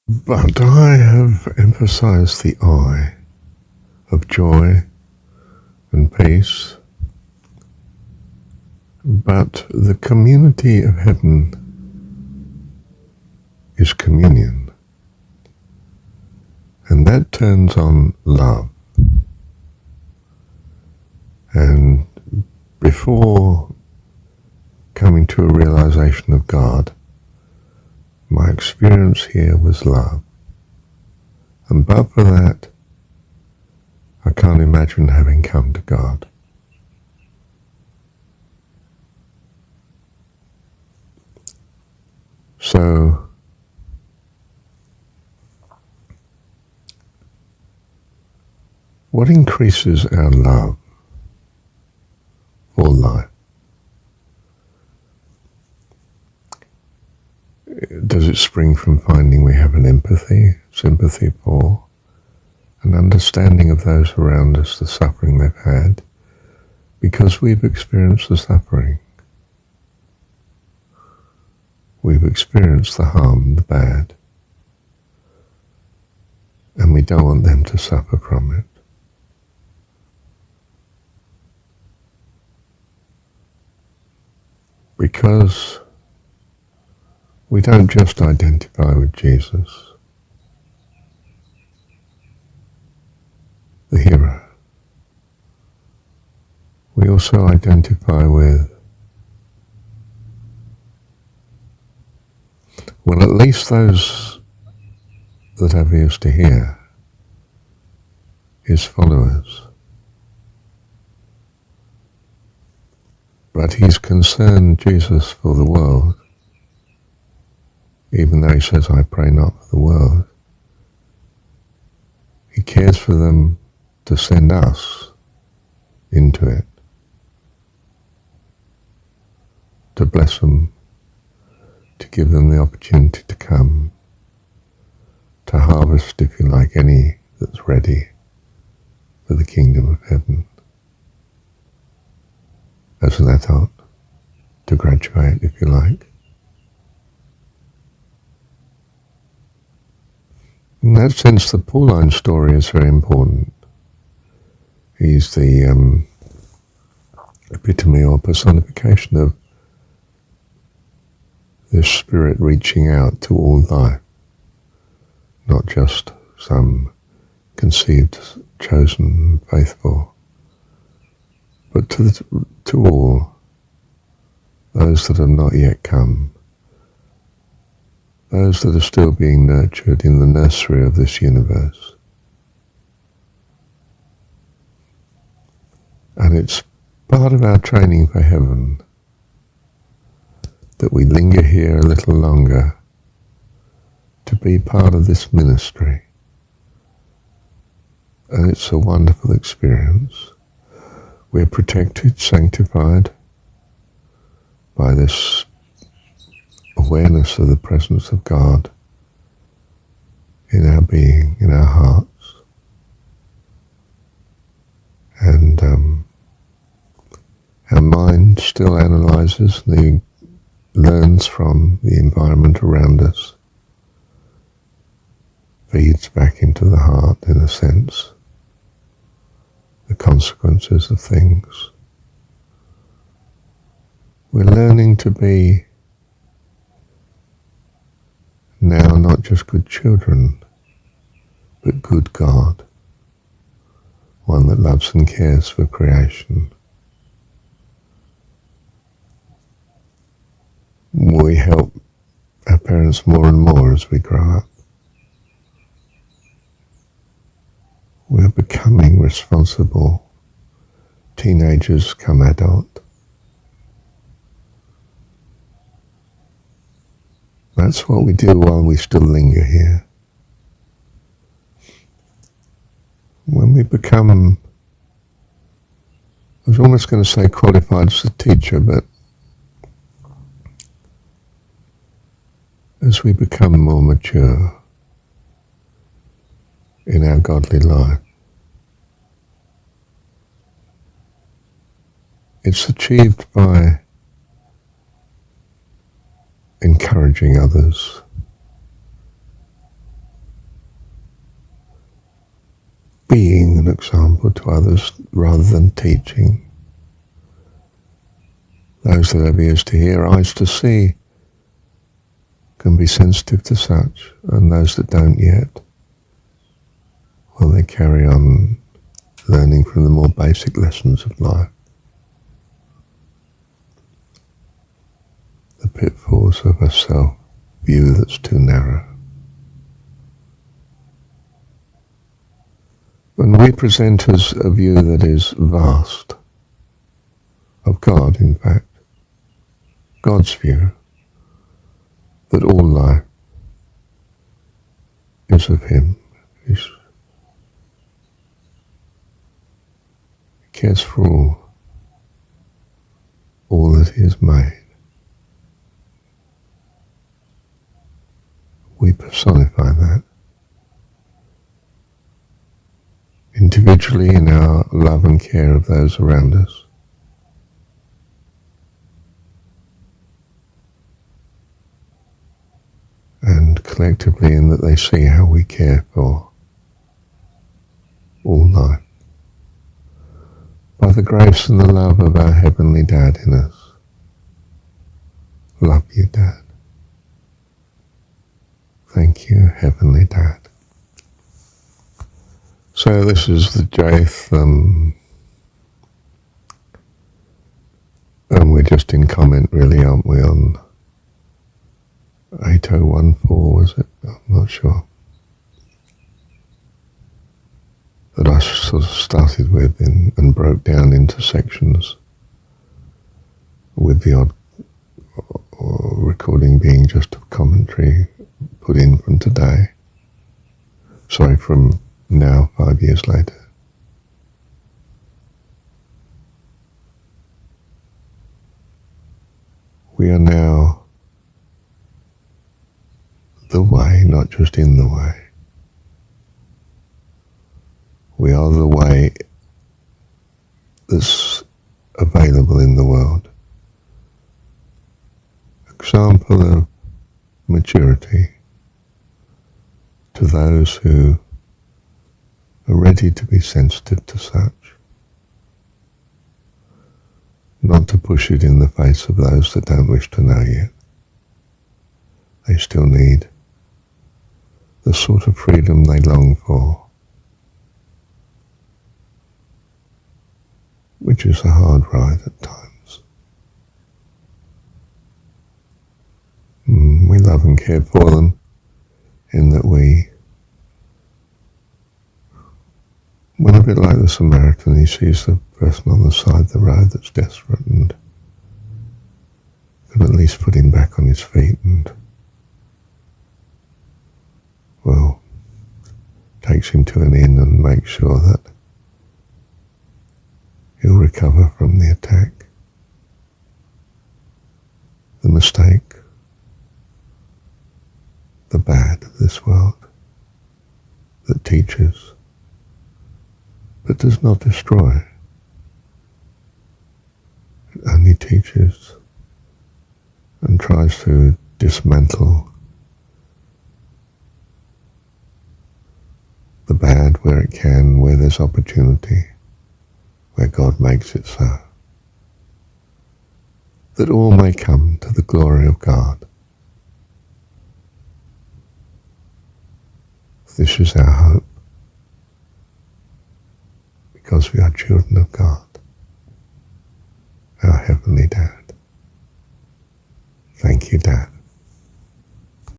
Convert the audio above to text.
But I have emphasized the I of joy and peace. But the community of heaven is communion. And that turns on love. And before coming to a realization of God, my experience here was love. And but for that, I can't imagine having come to God. So, what increases our love for life? Does it spring from finding we have an empathy, sympathy for, an understanding of those around us, the suffering they've had, because we've experienced the suffering. We've experienced the harm, the bad, and we don't want them to suffer from it. Because we don't just identify with Jesus, the hero. We also identify with, well, at least those that have ears to hear, his followers. But he's concerned, Jesus, for the world, even though he says, I pray not for the world. He cares for them to send us into it, to bless them, to give them the opportunity to come, to harvest, if you like, any that's ready for the kingdom of heaven. As an adult, to graduate, if you like. In that sense, the Pauline story is very important. He's the epitome or personification of this spirit reaching out to all life, not just some conceived, chosen, faithful, but to all those that have not yet come, those that are still being nurtured in the nursery of this universe. And it's part of our training for heaven that we linger here a little longer to be part of this ministry. And it's a wonderful experience. We're protected, sanctified by this awareness of the presence of God in our being, in our hearts. And our mind still analyzes, learns from the environment around us, feeds back into the heart, in a sense, the consequences of things. We're learning to be now not just good children, but good God, one that loves and cares for creation. We help our parents more and more as we grow up. We're becoming responsible teenagers come adult. That's what we do while we still linger here. When we become, I was almost going to say qualified as a teacher, but as we become more mature in our godly life, it's achieved by encouraging others, being an example to others rather than teaching. Those that have ears to hear, eyes to see, can be sensitive to such, and those that don't yet, well, they carry on learning from the more basic lessons of life. The pitfalls of a self-view that's too narrow. And we present as a view that is vast, of God in fact, God's view, that all life is of Him. He cares for all that He has made. We personify that individually in our love and care of those around us, and collectively in that they see how we care for all life by the grace and the love of our Heavenly Dad in us. Love you, Dad. Thank you, Heavenly Dad. So this is the Jaith, and we're just in comment really, aren't we, on 8014, was it? I'm not sure. That I sort of started with and broke down into sections, with the odd recording being just a commentary put in from today. Sorry, from now, 5 years later. We are now the way, not just in the way. We are the way that's available in the world. Example of maturity to those who are ready to be sensitive to such, not to push it in the face of those that don't wish to know yet. They still need the sort of freedom they long for, which is a hard ride at times. We love and care for them in that when a bit like the Samaritan, he sees the person on the side of the road that's desperate and can at least put him back on his feet and, well, takes him to an inn and makes sure that he'll recover from the attack, the mistake, the bad of this world that teaches but does not destroy. It only teaches and tries to dismantle the bad where it can, where there's opportunity, where God makes it so, that all may come to the glory of God. This is our hope, because we are children of God, our Heavenly Dad. Thank you, Dad.